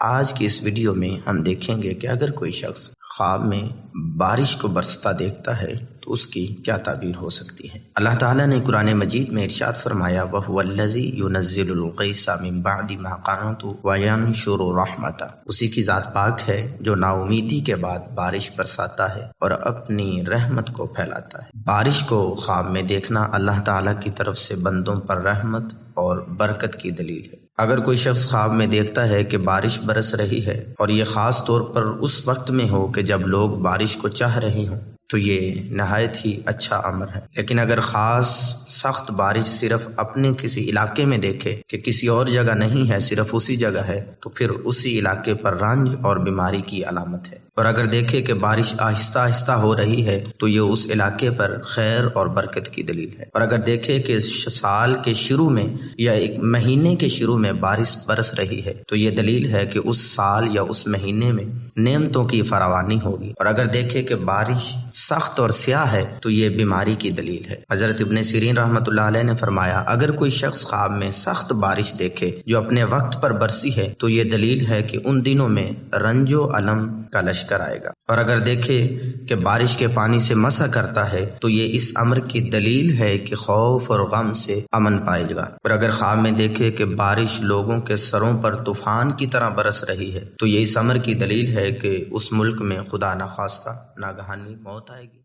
آج کی اس ویڈیو میں ہم دیکھیں گے کہ اگر کوئی شخص خواب میں بارش کو برستا دیکھتا ہے تو اس کی کیا تعبیر ہو سکتی ہے۔ اللہ تعالیٰ نے قرآن مجید میں ارشاد فرمایا وَهُوَ الَّذِي يُنَزِّلُ الْغَيْثَ مِن بَعْدِ مَا قَنَطُوا وَيَنشُرُ رَحْمَتَهُ، اسی کی ذات پاک ہے جو نا امیدی کے بعد بارش برساتا ہے اور اپنی رحمت کو پھیلاتا ہے۔ بارش کو خواب میں دیکھنا اللہ تعالیٰ کی طرف سے بندوں پر رحمت اور برکت کی دلیل ہے۔ اگر کوئی شخص خواب میں دیکھتا ہے کہ بارش برس رہی ہے اور یہ خاص طور پر اس وقت میں ہو کہ جب لوگ بارش کو چاہ رہے ہوں تو یہ نہایت ہی اچھا امر ہے، لیکن اگر خاص سخت بارش صرف اپنے کسی علاقے میں دیکھے کہ کسی اور جگہ نہیں ہے، صرف اسی جگہ ہے، تو پھر اسی علاقے پر رنج اور بیماری کی علامت ہے۔ اور اگر دیکھے کہ بارش آہستہ آہستہ ہو رہی ہے تو یہ اس علاقے پر خیر اور برکت کی دلیل ہے۔ اور اگر دیکھے کہ سال کے شروع میں یا ایک مہینے کے شروع میں بارش برس رہی ہے تو یہ دلیل ہے کہ اس سال یا اس مہینے میں نعمتوں کی فراوانی ہوگی۔ اور اگر دیکھے کہ بارش سخت اور سیاہ ہے تو یہ بیماری کی دلیل ہے۔ حضرت ابن سیرین رحمۃ اللہ علیہ نے فرمایا اگر کوئی شخص خواب میں سخت بارش دیکھے جو اپنے وقت پر برسی ہے تو یہ دلیل ہے کہ ان دنوں میں رنج و الم کا لشکر آئے گا۔ اور اگر دیکھے کہ بارش کے پانی سے مسح کرتا ہے تو یہ اس امر کی دلیل ہے کہ خوف اور غم سے امن پائے گا۔ اور اگر خواب میں دیکھے کہ بارش لوگوں کے سروں پر طوفان کی طرح برس رہی ہے تو یہ اس امر کی دلیل ہے کہ اس ملک میں خدا نخواستہ ناگہانی موت آئے گی۔